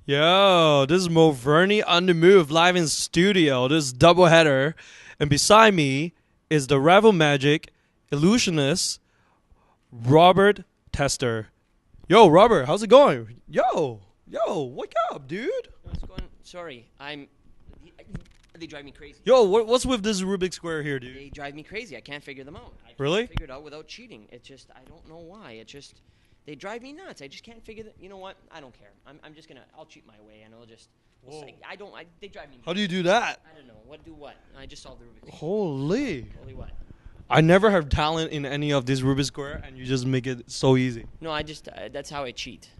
Yo, this is MoVernie on the move, live in studio. This is doubleheader, and beside me is the Revel Magic Illusionist, Robert Tester. Yo, Robert, how's it going? Yo, wake up, dude. What's going? Sorry, They drive me crazy. Yo, what's with this Rubik's Square here, dude? They drive me crazy. I can't figure them out. I Really? can't figure it out without cheating. It just, I don't know why. They drive me nuts. I just can't figure that. You know what? I don't care. I'm just gonna. I'll cheat my way, and I'll just. They drive me nuts. How do you do that? I don't know. What? I just solved the Rubik's Cube. Holy What? I never have talent in any of these Rubik's Square, and you just make it so easy. No, that's how I cheat.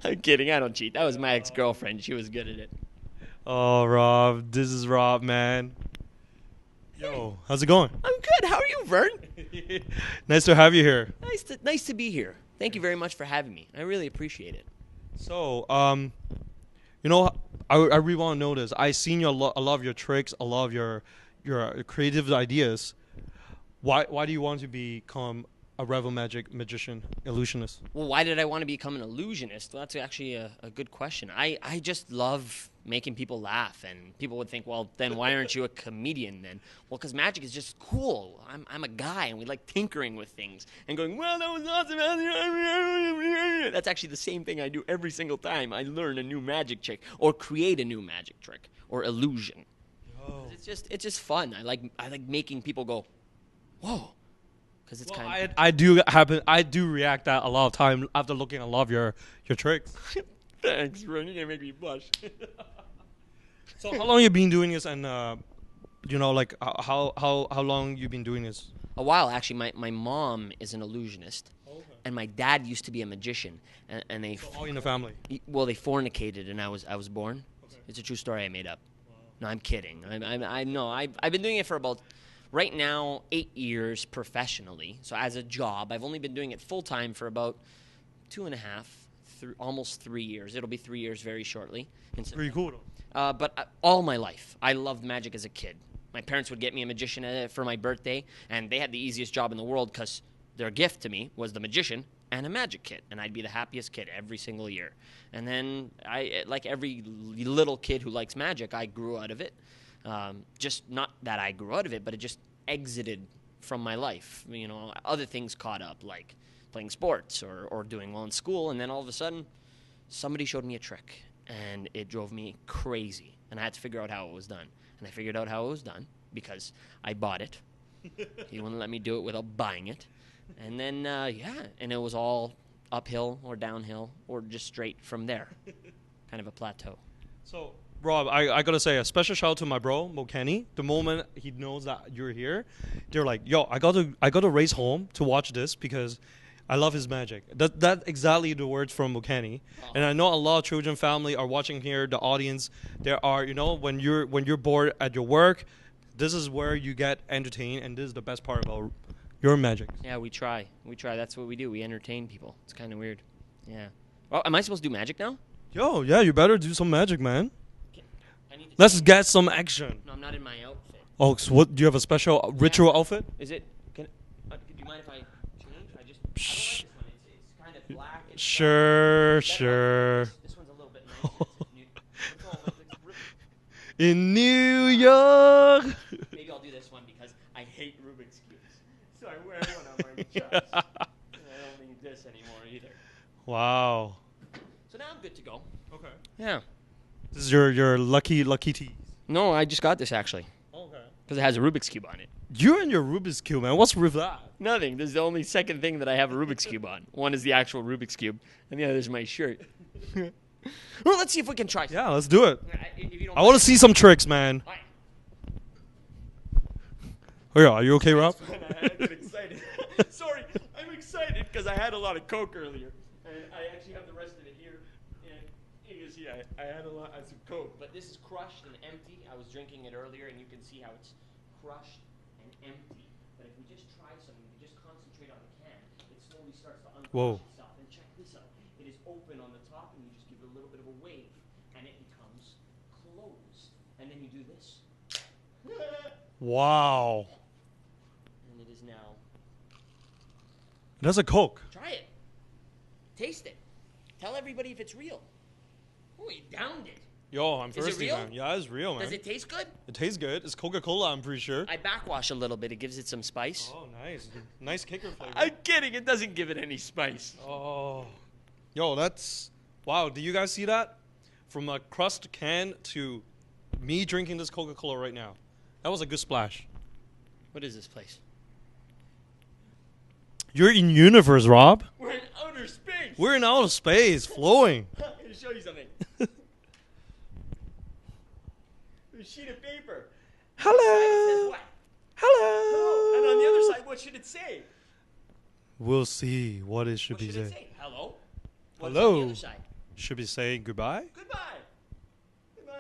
I'm kidding. I don't cheat. That was my ex-girlfriend. She was good at it. Oh, Rob, this is Rob, man. Yo, how's it going? I'm good. How are you, Vern? Nice to have you here. Nice to be here. Thank you very much for having me. I really appreciate it. So, you know, I really want to know this. I seen a lot of your tricks, a lot of your creative ideas. Why do you want to become a Revel Magic magician, illusionist? Well, why did I want to become an illusionist? Well, that's actually a good question. I just love making people laugh, and people would think, well, then why aren't you a comedian then? Well, because magic is just cool. I'm a guy, and we like tinkering with things and going, well, that was awesome. That's actually the same thing I do every single time I learn a new magic trick or create a new magic trick or illusion. Oh. It's just fun. I like making people go, whoa. It's I do react that a lot of time after looking at a lot of your tricks. Thanks, Ron. You're gonna make me blush. So how long you been doing this, and you know, like how long you been doing this? A while, actually. My mom is an illusionist, and my dad used to be a magician, and they all in the family. Well, they fornicated, and I was born. Okay. It's a true story I made up. Wow. No, I'm kidding. I know. I've been doing it for about. Right now, 8 years professionally. So as a job, I've only been doing it full time for about 2.5, almost 3 years. It'll be 3 years very shortly. Pretty cool. But all my life, I loved magic as a kid. My parents would get me a magician for my birthday, and they had the easiest job in the world because their gift to me was the magician and a magic kit, and I'd be the happiest kid every single year. And then, like every little kid who likes magic, I grew out of it. Just not that I grew out of it, but it just exited from my life. You know, other things caught up, like playing sports or doing well in school, and then all of a sudden, somebody showed me a trick, and it drove me crazy, and I had to figure out how it was done. And I figured out how it was done because I bought it. He wouldn't let me do it without buying it. And then, and it was all uphill or downhill or just straight from there, kind of a plateau. So, Rob, I gotta say a special shout out to my bro MoVernie. The moment he knows that you're here, they're like, "Yo, I gotta race home to watch this because I love his magic." That exactly the words from MoVernie. Oh. And I know a lot of children family are watching here. The audience, there are, you know, when you're bored at your work, this is where you get entertained, and this is the best part about your magic. Yeah, we try. That's what we do. We entertain people. It's kind of weird. Yeah. Well, am I supposed to do magic now? Yo, yeah, you better do some magic, man. Let's get some action. No, I'm not in my outfit. Oh, so what? Do you have a special ritual outfit? Is it? Do you mind if I change? I don't like this one. It's kind of black. Sure. This one's a little bit nicer. In New York. Maybe I'll do this one because I hate Rubik's cubes. So I wear one on my chest. I don't need this anymore either. Wow. So now I'm good to go. Okay. Yeah. This is your lucky tees. No, I just got this actually. Okay. Because it has a Rubik's Cube on it. You and your Rubik's Cube, man. What's with that? Nothing. This is the only second thing that I have a Rubik's Cube on. One is the actual Rubik's Cube, and the other is my shirt. Well, let's see if we can try something. Yeah, let's do it. I want to see some tricks, man. Right. Oh, yeah. Are you okay, Rob? I get excited. Sorry, I'm excited because I had a lot of Coke earlier, and I actually have the rest of it here. You can see I had a lot of Coke, but this is crushed and empty. I was drinking it earlier, and you can see how it's crushed and empty. But if we just try something, we just concentrate on the can, it slowly starts to uncrush itself. And check this out. It is open on the top, and you just give it a little bit of a wave, and it becomes closed. And then you do this. Wow. And it is now. That's a Coke. Try it. Taste it. Tell everybody if it's real. Oh, you downed it. Yo, I'm Is it thirsty, real? man. Yeah, it's real, man. Does it taste good? It tastes good. It's Coca-Cola, I'm pretty sure. I backwash a little bit. It gives it some spice. Oh, nice. Nice kicker flavor. I'm kidding. It doesn't give it any spice. Oh. Yo, that's... Wow, do you guys see that? From a crust can to me drinking this Coca-Cola right now. That was a good splash. What is this place? You're in universe, Rob. We're in outer space. We're in outer space, flowing. I'm going to show you something. A sheet of paper. Hello. It says what? Hello. And on the other side, what should it say? We'll see what it should What be should it saying. say? Hello. What's Hello. on the other side? Should be saying goodbye. Goodbye. Goodbye.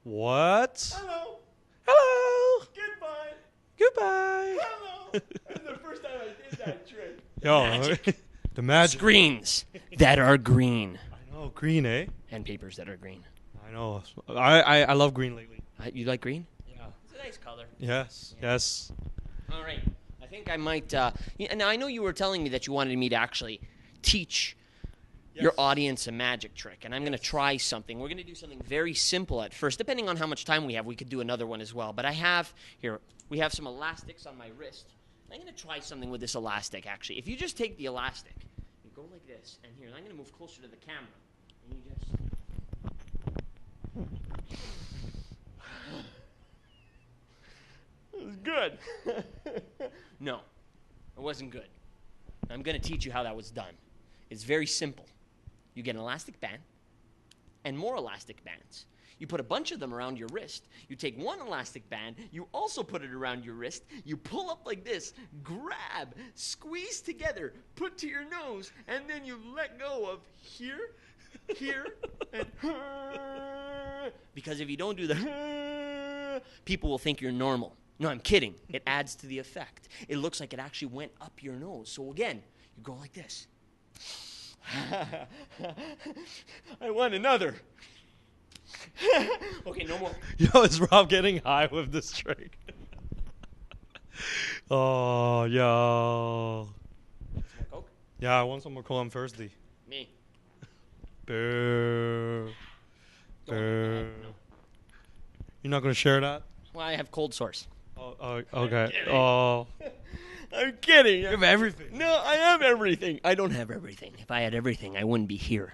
What? Hello. Hello. Goodbye. Goodbye. Hello. That's the first time I did that trick. Yo, Magic. the magic. Screens that are green. I know, green, eh? And papers that are green. I know. I love green lately. You like green? Yeah. It's a nice color. Yes. Yeah. Yes. All right. I think I might. Now, I know you were telling me that you wanted me to actually teach your audience a magic trick, and I'm going to try something. We're going to do something very simple at first. Depending on how much time we have, we could do another one as well. But we have some elastics on my wrist. I'm going to try something with this elastic, actually. If you just take the elastic, you go like this, and here, I'm going to move closer to the camera, and you just... It was good. No, it wasn't good. I'm going to teach you how that was done. It's very simple. You get an elastic band and more elastic bands. You put a bunch of them around your wrist. You take one elastic band. You also put it around your wrist. You pull up like this, grab, squeeze together, put to your nose, and then you let go of here, here, and because if you don't do the people will think you're normal. No, I'm kidding. It adds to the effect. It looks like it actually went up your nose. So again, you go like this. I want another. Okay, no more. Yo, is Rob getting high with this trick? Oh, yo. Some more Coke? Yeah, I want some more Coke. I'm thirsty. Me. Boo. Go on, Boo. no. You're not going to share that? Well, I have cold sores. Oh, okay. kidding. Oh. I'm kidding. You have everything. No, I have everything. I don't have everything. If I had everything, I wouldn't be here.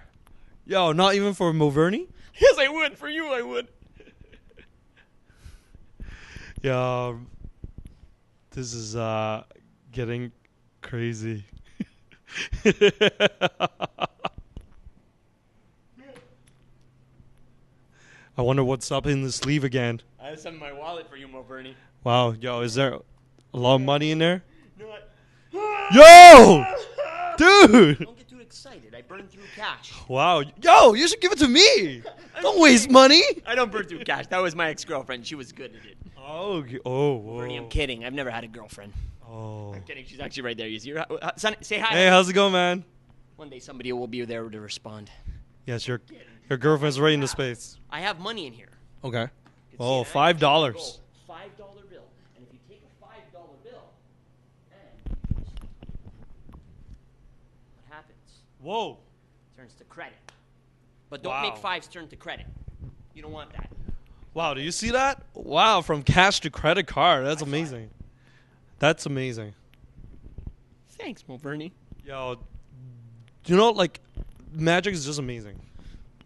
Yo, not even for MoVernie? Yes, I would. For you, I would. Yeah. This is getting crazy. I wonder what's up in the sleeve again. I have some in my wallet for you, MoVernie. Wow, yo, is there a lot of money in there? You know what? Yo! Dude! Don't get too excited. I burn through cash. Wow. Yo, you should give it to me! Don't waste money! I don't burn through cash. That was my ex-girlfriend. She was good at it. Oh, whoa. Bernie, I'm kidding. I've never had a girlfriend. Oh. I'm kidding. She's actually right there. You see her? Son, say hi. Hey, how's it going, man? One day somebody will be there to respond. Yes, your girlfriend's right into space. I have money in here. Okay. You can Oh, see it. $5. $5 bill. And if you take a $5 bill, and what happens? Whoa. Turns to credit. But don't Wow. make fives turn to credit. You don't want that. Wow, do you see that? Wow, from cash to credit card. That's I saw amazing. That's amazing. Thanks, MoVernie. Yo, you know, like, magic is just amazing.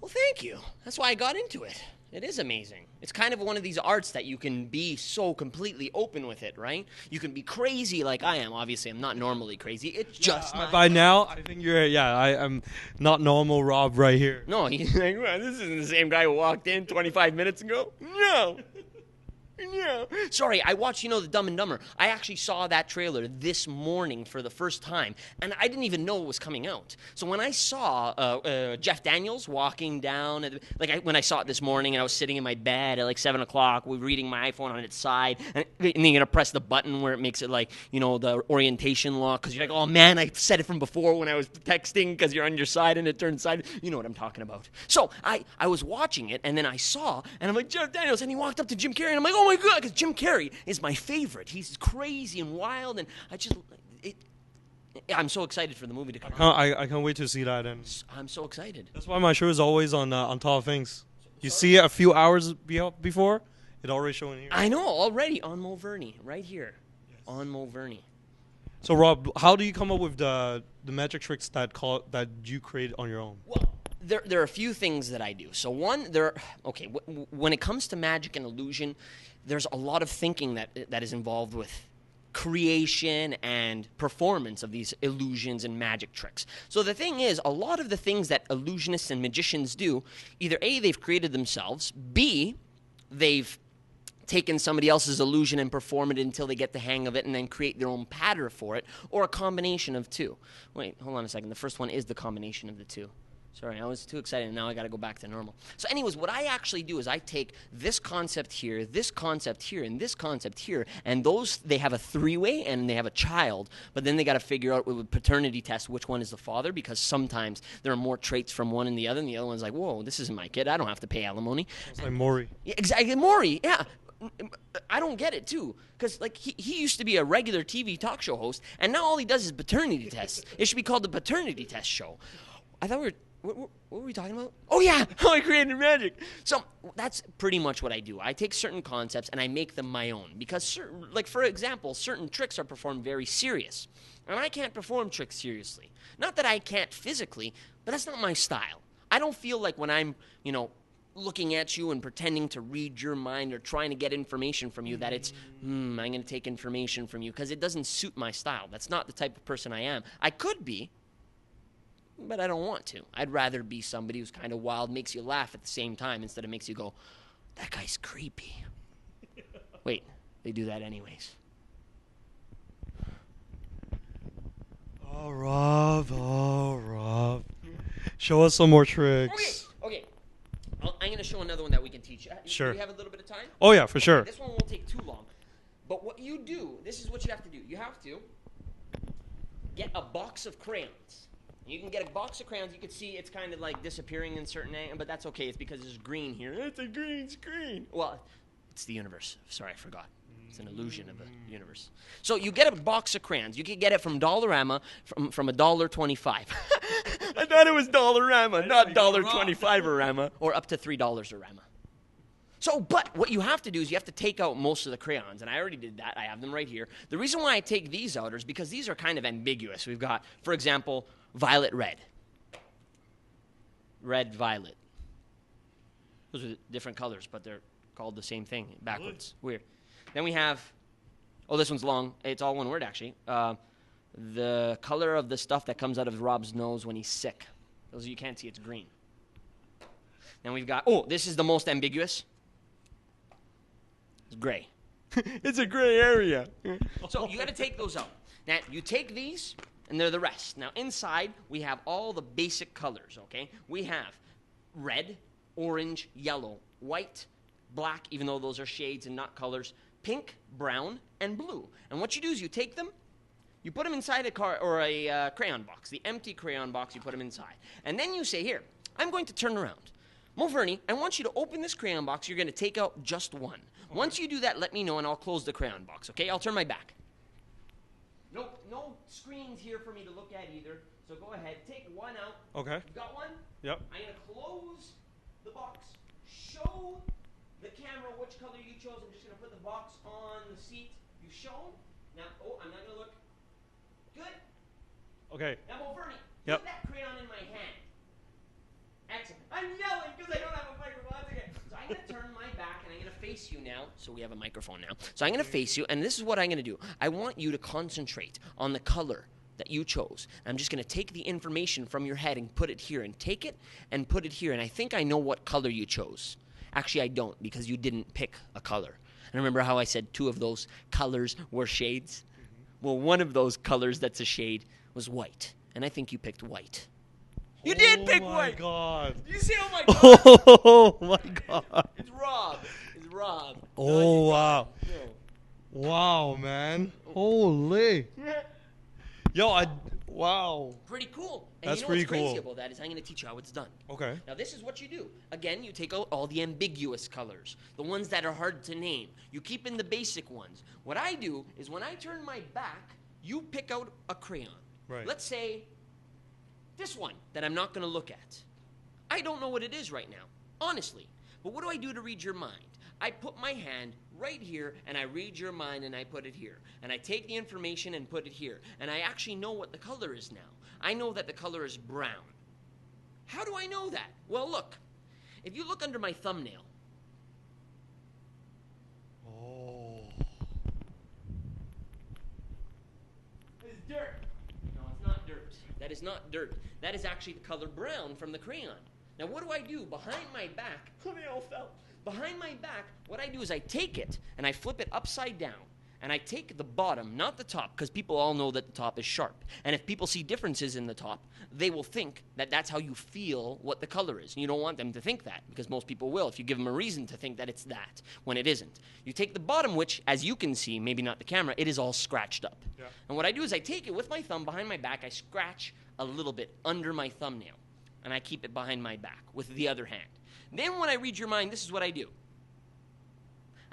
Well, thank you. That's why I got into it. It is amazing. It's kind of one of these arts that you can be so completely open with it, right? You can be crazy like I am. Obviously, I'm not normally crazy. It's just my... By now, I think I'm not normal Rob right here. No, he's like, well, this isn't the same guy who walked in 25 minutes ago. No. No. Sorry, I watched, The Dumb and Dumber. I actually saw that trailer this morning for the first time, and I didn't even know it was coming out. So when I saw Jeff Daniels walking down, when I saw it this morning, and I was sitting in my bed at 7 o'clock, reading my iPhone on its side, and then you're going to press the button where it makes it the orientation lock, because you're like, oh man, I said it from before when I was texting, because you're on your side and it turns side. You know what I'm talking about. So I was watching it, and then I saw, and I'm like, Jeff Daniels, and he walked up to Jim Carrey, and I'm like, oh my God, because Jim Carrey is my favorite. He's crazy and wild, and I'm so excited for the movie to come out. I can't wait to see that. And I'm so excited. that's why my show is always on top of things. You see it a few hours before, it already showing here. I know, already on MoVernie, right here. Yes. On MoVernie. So Rob, how do you come up with the magic tricks that you create on your own? Well, there are a few things that I do. So one, when it comes to magic and illusion, there's a lot of thinking that is involved with creation and performance of these illusions and magic tricks. So the thing is, a lot of the things that illusionists and magicians do, either A, they've created themselves, B, they've taken somebody else's illusion and perform it until they get the hang of it and then create their own pattern for it, or a combination of two. Wait, hold on a second. The first one is the combination of the two. Sorry, I was too excited, and now I got to go back to normal. So anyways, what I actually do is I take this concept here, and this concept here, and those, they have a three-way, and they have a child, but then they got to figure out with a paternity test which one is the father, because sometimes there are more traits from one and the other one's like, whoa, this isn't my kid, I don't have to pay alimony. It's like Maury. Yeah, exactly, Maury, yeah. I don't get it, too, because like he used to be a regular TV talk show host, and now all he does is paternity tests. It should be called the paternity test show. I thought we were... What were we talking about? Oh, yeah, how I created magic. So that's pretty much what I do. I take certain concepts and I make them my own. Because, like, for example, certain tricks are performed very serious. And I can't perform tricks seriously. Not that I can't physically, but that's not my style. I don't feel like when I'm, looking at you and pretending to read your mind or trying to get information from you that it's, I'm going to take information from you. Because it doesn't suit my style. That's not the type of person I am. I could be, but I don't want to. I'd rather be somebody who's kind of wild, makes you laugh at the same time instead of makes you go, that guy's creepy. Wait, they do that anyways. Oh, Rob. Show us some more tricks. Okay. I'm going to show another one that we can teach. Sure. Do you have a little bit of time? Oh, yeah, for sure. This one won't take too long. But what you do, this is what you have to do. You have to get a box of crayons. You can get a box of crayons. You can see it's kind of like disappearing in certain angles, but that's okay. It's because there's green here. It's a green screen. Well, it's the universe. Sorry, I forgot. It's an illusion of the universe. So you get a box of crayons. You can get it from Dollarama from $1.25. I thought it was Dollarama, not $1.25 or up to $3 a rama. So, but what you have to do is you have to take out most of the crayons, and I already did that. I have them right here. The reason why I take these out is because these are kind of ambiguous. We've got, for example, violet red. Red violet. Those are different colors, but they're called the same thing backwards. Weird. Then we have, this one's long. It's all one word, actually. The color of the stuff that comes out of Rob's nose when he's sick. Those you can't see, it's green. Then we've got, this is the most ambiguous. It's gray. It's a gray area. So you got to take those out. Now, you take these, and they're the rest. Now, inside, we have all the basic colors, okay? We have red, orange, yellow, white, black, even though those are shades and not colors, pink, brown, and blue. And what you do is you take them, you put them inside a crayon box, the empty crayon box, you put them inside. And then you say, here, I'm going to turn around. MoVernie, I want you to open this crayon box. You're going to take out just one. Okay. Once you do that, let me know, and I'll close the crayon box, okay? I'll turn my back. Nope, no screens here for me to look at either. So go ahead, take one out. Okay. You got one? Yep. I'm going to close the box. Show the camera which color you chose. I'm just going to put the box on the seat. You've shown. Now, I'm not going to look. Good. Okay. Now, MoVernie, yep. Put that crayon in my hand. Excellent. I'm yelling because I don't have a microphone. That's okay. So I'm going to turn my back, and I'm going to face you now. So we have a microphone now. So I'm going to face you, and this is what I'm going to do. I want you to concentrate on the color that you chose. I'm just going to take the information from your head and put it here, and take it and put it here. And I think I know what color you chose. Actually, I don't, because you didn't pick a color. And remember how I said two of those colors were shades? Mm-hmm. Well, one of those colors that's a shade was white. And I think you picked white. You did pick white. God. You see, oh my God. Oh my God. It's Rob. It's Rob. Oh, wow. No. Wow, man. Holy. Wow. Pretty cool. And That's you know pretty what's crazy cool. about that is I'm going to teach you how it's done. Okay. Now, this is what you do. Again, you take out all the ambiguous colors, the ones that are hard to name. You keep in the basic ones. What I do is when I turn my back, you pick out a crayon. Right. Let's say this one that I'm not going to look at. I don't know what it is right now, honestly. But what do I do to read your mind? I put my hand right here, and I read your mind, and I put it here. And I take the information and put it here. And I actually know what the color is now. I know that the color is brown. How do I know that? Well, look. If you look under my thumbnail. Oh. It's dirt. No, it's not dirt. That is not dirt. That is actually the color brown from the crayon. Now, what do I do? Behind my back, they all fell. Behind my back, what I do is I take it and I flip it upside down. And I take the bottom, not the top, because people all know that the top is sharp. And if people see differences in the top, they will think that that's how you feel what the color is. And you don't want them to think that, because most people will, if you give them a reason to think that it's that, when it isn't. You take the bottom, which, as you can see, maybe not the camera, it is all scratched up. Yeah. And what I do is I take it with my thumb behind my back, I scratch a little bit under my thumbnail. And I keep it behind my back with the other hand. Then when I read your mind, this is what I do.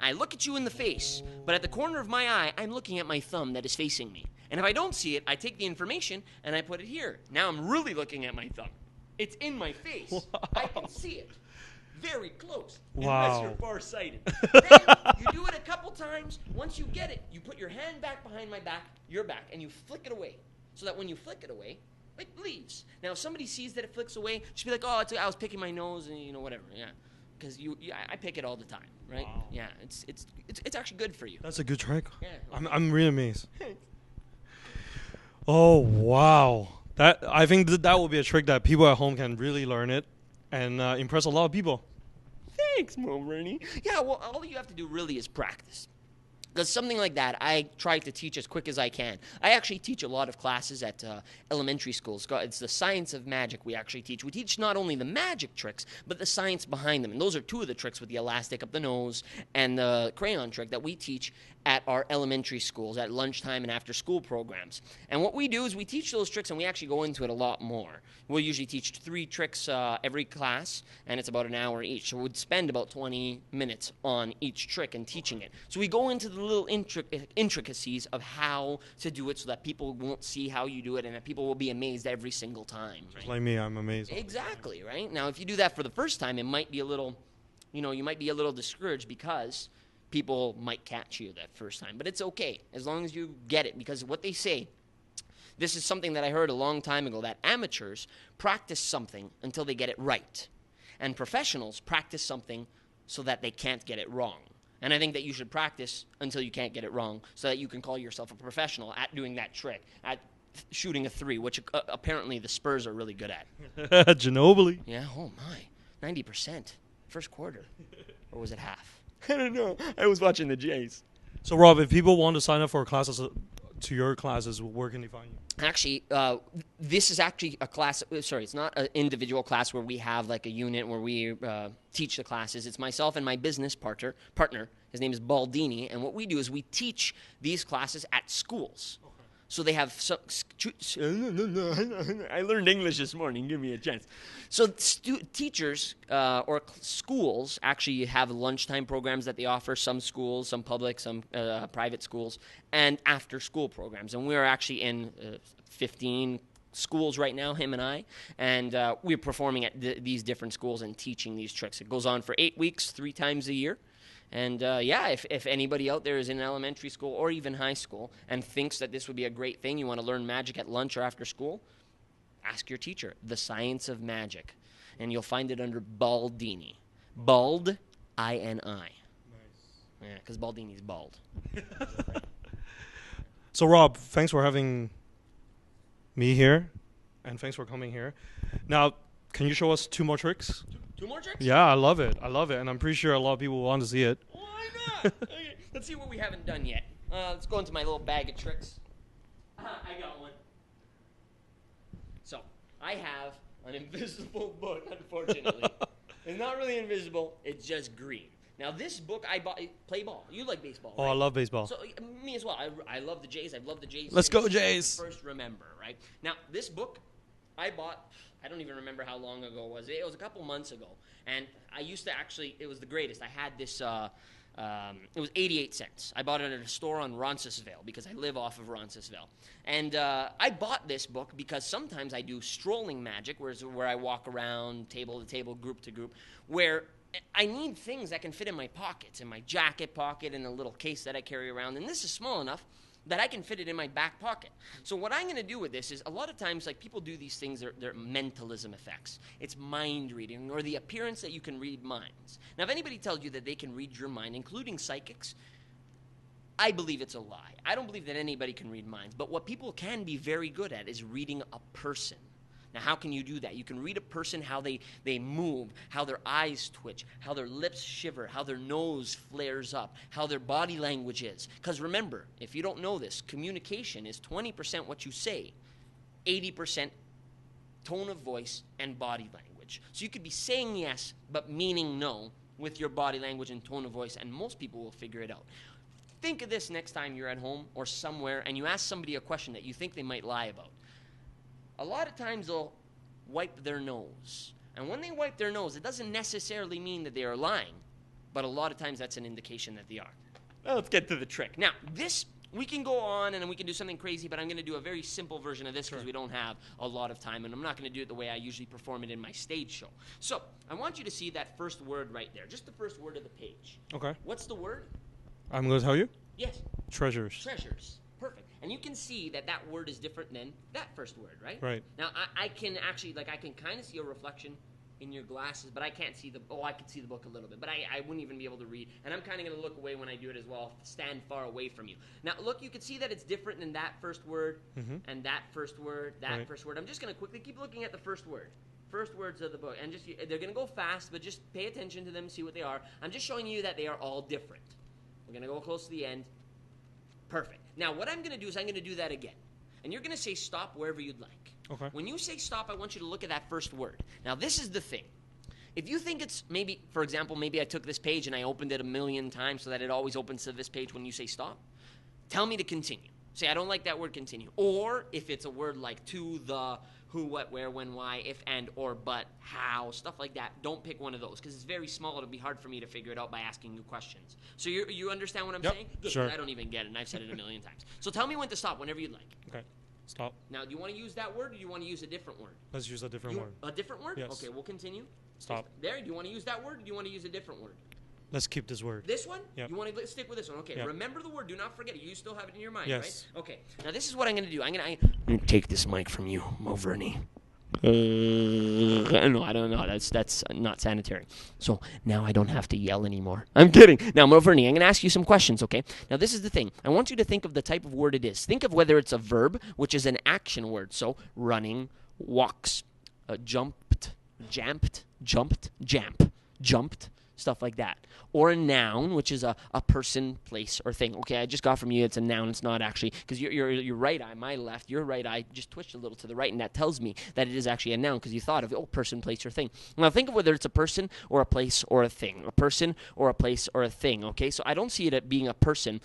I look at you in the face, but at the corner of my eye, I'm looking at my thumb that is facing me. And if I don't see it, I take the information and I put it here. Now I'm really looking at my thumb. It's in my face. Wow. I can see it. Very close. Wow. Unless you're farsighted. Then you do it a couple times. Once you get it, you put your hand back behind my back, your back, and you flick it away. So that when you flick it away, it leaves. Now, if somebody sees that it flicks away, just be like, oh, I was picking my nose and, whatever. Yeah. Because I pick it all the time, right? Wow. Yeah, it's actually good for you. That's a good trick. Yeah. I'm really amazed. Oh wow, I think that will be a trick that people at home can really learn it and impress a lot of people. Thanks, MoVernie. Yeah, well, all you have to do really is practice. Because something like that, I try to teach as quick as I can. I actually teach a lot of classes at elementary schools. It's the science of magic we actually teach. We teach not only the magic tricks, but the science behind them. And those are two of the tricks with the elastic up the nose and the crayon trick that we teach at our elementary schools at lunchtime and after school programs. And what we do is we teach those tricks and we actually go into it a lot more. We'll usually teach 3 tricks every class, and it's about an hour each. So we'd spend about 20 minutes on each trick and teaching it. So we go into the little intricacies of how to do it so that people won't see how you do it and that people will be amazed every single time. Right? Just like me, I'm amazed. Exactly, right? Now, if you do that for the first time, it might be a little, you might be a little discouraged because people might catch you that first time. But it's okay as long as you get it, because what they say, this is something that I heard a long time ago, that amateurs practice something until they get it right. And professionals practice something so that they can't get it wrong. And I think that you should practice until you can't get it wrong so that you can call yourself a professional at doing that trick, at shooting a 3, which apparently the Spurs are really good at. Ginobili. Yeah, oh my, 90%. First quarter. Or was it half? I don't know. I was watching the Jays. So, Rob, if people want to sign up for classes, to your classes, where can they find you? Actually, this is actually a class. Sorry, it's not an individual class where we have like a unit where we teach the classes. It's myself and my business partner. His name is Baldini, and what we do is we teach these classes at schools. Okay. So they have I learned English this morning. Give me a chance. So teachers or schools actually have lunchtime programs that they offer. Some schools, some public, some private schools, and after-school programs. And we're actually in 15 schools right now, him and I, and we're performing at these different schools and teaching these tricks. It goes on for 8 weeks, 3 times a year. And if anybody out there is in elementary school or even high school and thinks that this would be a great thing, you want to learn magic at lunch or after school, ask your teacher, The Science of Magic. And you'll find it under Baldini. Bald, I-N-I. Nice. Yeah, because Baldini's bald. So, Rob, thanks for having me here, and thanks for coming here. Now, can you show us 2 more tricks? 2 more tricks? Yeah, I love it. And I'm pretty sure a lot of people want to see it. Why not? Okay, let's see what we haven't done yet. Let's go into my little bag of tricks. I got one. So, I have an invisible book, unfortunately. It's not really invisible. It's just green. Now, this book I bought, play ball. You like baseball, right? Oh, I love baseball. So, me as well. I love the Jays. I've loved the Jays. Let's go, Jays. First remember, right? Now, this book I bought, I don't even remember how long ago it was. It was a couple months ago. And I used to actually, it was the greatest. I had this It was 88 cents. I bought it at a store on Roncesvalles because I live off of Roncesvalles. And I bought this book because sometimes I do strolling magic, where I walk around table to table, group to group, where I need things that can fit in my pockets, in my jacket pocket, in a little case that I carry around. And this is small enough that I can fit it in my back pocket. So what I'm going to do with this is, a lot of times, like, people do these things, they're mentalism effects. It's mind reading, or the appearance that you can read minds. Now, if anybody tells you that they can read your mind, including psychics, I believe it's a lie. I don't believe that anybody can read minds. But what people can be very good at is reading a person. Now, how can you do that? You can read a person, how they move, how their eyes twitch, how their lips shiver, how their nose flares up, how their body language is. Because remember, if you don't know this, communication is 20% what you say, 80% tone of voice and body language. So you could be saying yes, but meaning no with your body language and tone of voice, and most people will figure it out. Think of this next time you're at home or somewhere and you ask somebody a question that you think they might lie about. A lot of times they'll wipe their nose. And when they wipe their nose, it doesn't necessarily mean that they are lying, but a lot of times that's an indication that they are. Well, let's get to the trick. Now, this, we can go on and we can do something crazy, but I'm going to do a very simple version of this because we don't have a lot of time, and I'm not going to do it the way I usually perform it in my stage show. So, I want you to see that first word right there, just the first word of the page. Okay. What's the word? I'm going to tell you. Yes. Treasures. Treasures. Perfect. And you can see that that word is different than that first word, right? Right. Now, I can actually, I can kind of see a reflection in your glasses, but I can't see I can see the book a little bit, but I wouldn't even be able to read. And I'm kind of going to look away when I do it as well, stand far away from you. Now, look, you can see that it's different than that first word, and that first word, that first word. I'm just going to quickly keep looking at the first word. First words of the book. And just they're going to go fast, but just pay attention to them, see what they are. I'm just showing you that they are all different. We're going to go close to the end. Perfect. Now, what I'm going to do is I'm going to do that again. And you're going to say stop wherever you'd like. Okay. When you say stop, I want you to look at that first word. Now, this is the thing. If you think it's maybe, for example, maybe I took this page and I opened it 1,000,000 times so that it always opens to this page when you say stop, tell me to continue. Say, I don't like that word, continue. Or if it's a word like to, the, who, what, where, when, why, if, and, or, but, how, stuff like that, don't pick one of those because it's very small. It'll be hard for me to figure it out by asking you questions. So you understand what I'm saying? Good, sure. I don't even get it, and I've said it 1,000,000 times. So tell me when to stop whenever you'd like. Okay. Stop. Now, do you want to use that word or do you want to use a different word? Let's use a different word. A different word? Yes. Okay, we'll continue. Stop. There, do you want to use that word or do you want to use a different word? Let's keep this word. This one? Yep. You want to stick with this one? Okay, Yep. Remember the word. Do not forget it. You still have it in your mind, yes. right? Okay, now this is what I'm going to do. I'm going to take this mic from you, MoVernie. No, I don't know. That's not sanitary. So now I don't have to yell anymore. I'm kidding. Now, MoVernie, I'm going to ask you some questions, okay? Now, this is the thing. I want you to think of the type of word it is. Think of whether it's a verb, which is an action word. So, running, walks, jumped, jumped, stuff like that. Or a noun, which is a person, place, or thing. Okay, I just got from you it's a noun. It's not actually, because your right eye, my left, your right eye just twitched a little to the right, and that tells me that it is actually a noun because you thought of, person, place, or thing. Now, think of whether it's a person or a place or a thing. A person or a place or a thing, okay? So I don't see it being a person.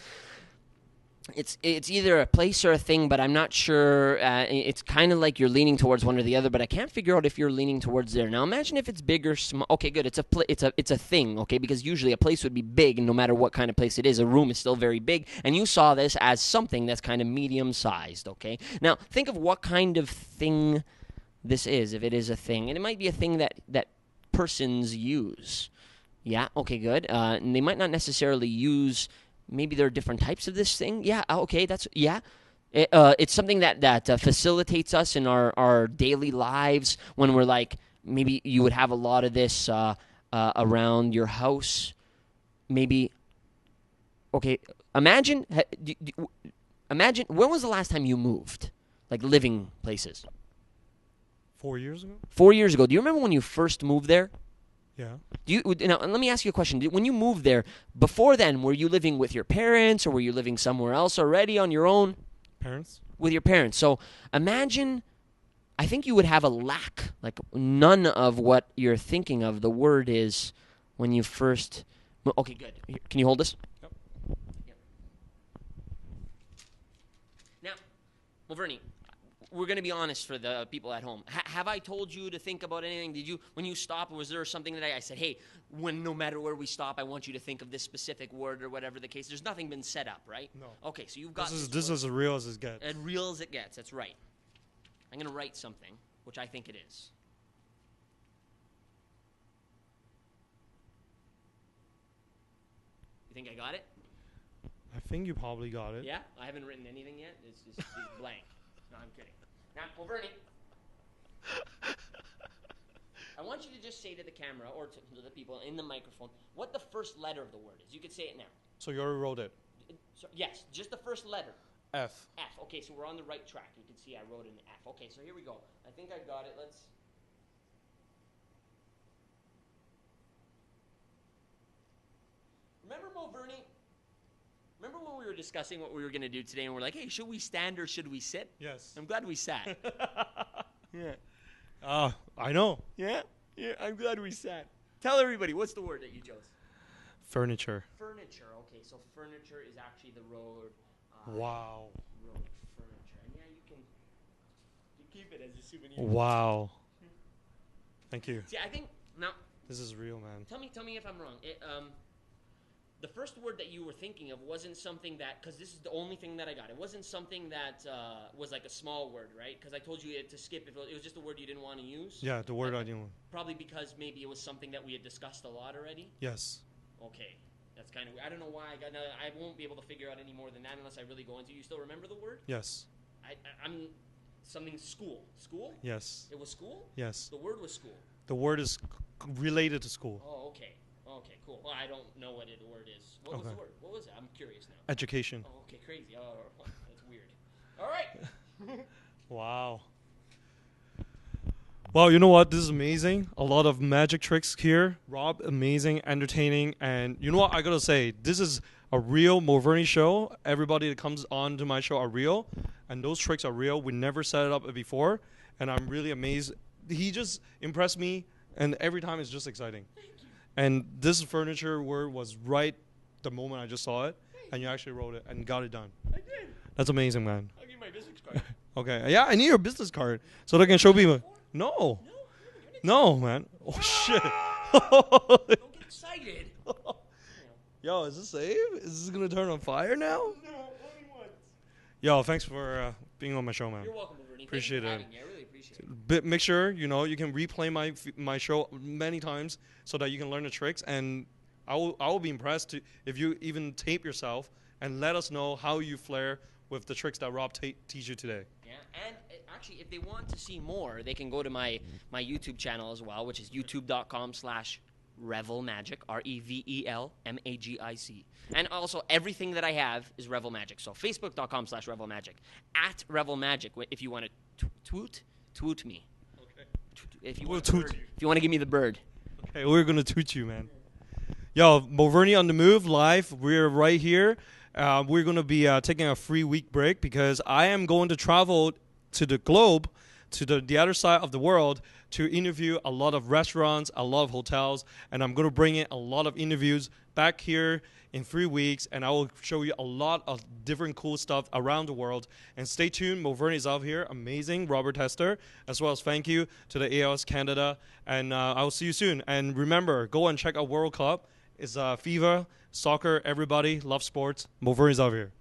It's either a place or a thing, but I'm not sure. It's kind of like you're leaning towards one or the other, but I can't figure out if you're leaning towards there. Now, imagine if it's big or small. Okay, good. It's a thing. Okay, because usually a place would be big, and no matter what kind of place it is, a room is still very big. And you saw this as something that's kind of medium-sized. Okay. Now, think of what kind of thing this is. If it is a thing, and it might be a thing that persons use. Yeah. Okay. Good. And they might not necessarily use. Maybe there are different types of this thing. Yeah, okay, it's something that facilitates us in our daily lives when we're like, maybe you would have a lot of this around your house. Maybe, okay, imagine, when was the last time you moved? Like living places? 4 years ago? 4 years ago. Do you remember when you first moved there? Yeah. Now, let me ask you a question. When you moved there, before then, were you living with your parents or were you living somewhere else already on your own? Parents. With your parents. So imagine, I think you would have a lack, like none of what you're thinking of. The word is when you first. Okay, good. Can you hold this? Yep. Now, MoVernie, we're going to be honest for the people at home. Have I told you to think about anything? Did you, when you stopped, was there something that I said, hey, no matter where we stop, I want you to think of this specific word or whatever the case? There's nothing been set up, right? No. Okay, so you've got This is as real as it gets. as real as it gets. That's right. I'm going to write something, which I think it is. You think I got it? I think you probably got it. Yeah? I haven't written anything yet. It's just blank. No, I'm kidding. Now, MoVernie, I want you to just say to the camera or to the people in the microphone what the first letter of the word is. You could say it now. So you already wrote it. So, yes, just the first letter. F. F. Okay, so we're on the right track. You can see I wrote an F. Okay, so here we go. I think I got it. Let's... Remember, MoVernie? Remember when we were discussing what we were going to do today, and we're like, hey, should we stand or should we sit? Yes. I'm glad we sat. Yeah. I know. Yeah? Yeah, I'm glad we sat. Tell everybody, what's the word that you chose? Furniture. Furniture. Okay, so furniture is actually the road. Wow. Road furniture. And yeah, you keep it as a souvenir. Wow. Thank you. See, I think, now, This is real, man. tell me if I'm wrong. The first word that you were thinking of wasn't something that, because this is the only thing that I got. It wasn't something that was like a small word, right? Because I told you to skip it. It was just a word you didn't want to use. Yeah, the word I didn't want. Probably because maybe it was something that we had discussed a lot already. Yes. Okay, that's kind of weird. I don't know why I won't be able to figure out any more than that unless I really go into. You still remember the word? Yes. I'm something school. School? Yes. It was school? Yes. The word was school. The word is related to school. Oh, okay. Okay, cool. Well, I don't know what the word is. What was the word? What was it? I'm curious now. Education. Oh, okay, crazy. Oh, that's weird. All right. Wow. Well, you know what? This is amazing. A lot of magic tricks here. Rob, amazing, entertaining. And you know what? I got to say, this is a real MoVernie show. Everybody that comes on to my show are real. And those tricks are real. We never set it up before. And I'm really amazed. He just impressed me. And every time it's just exciting. And this furniture word was right the moment I just saw it. And you actually wrote it and got it done. I did. That's amazing, man. I'll give you my business card. Okay. Yeah, I need your business card so that I can show people. No. No, man. Oh, shit. Don't get excited. Yo, is this safe? Is this going to turn on fire now? No, only once. Yo, thanks for being on my show, man. You're welcome, MoVernie. Appreciate Thank you for it. having me. I really appreciate it. Make sure, you can replay my show many times so that you can learn the tricks. And I will be impressed if you even tape yourself and let us know how you flair with the tricks that Rob teach you today. Yeah, and actually, if they want to see more, they can go to my YouTube channel as well, which is youtube.com/RevelMagic, RevelMagic. And also, everything that I have is Revel Magic. So facebook.com/RevelMagic, @RevelMagic, if you want to tweet me. Okay. If you We'll want toot. if you want to give me the bird. Okay, we're going to toot you, man. Yo, MoVernie on the move, live. We're right here. We're going to be taking a free week break because I am going to travel to the globe, to the other side of the world, to interview a lot of restaurants, a lot of hotels, and I'm going to bring in a lot of interviews back here in 3 weeks, and I will show you a lot of different cool stuff around the world. And stay tuned, MoVernie is out here, amazing, Robert Testa, as well as thank you to the ALS Canada, and I will see you soon. And remember, go and check out World Cup. It's FIFA, soccer, everybody, love sports. MoVernie's out here.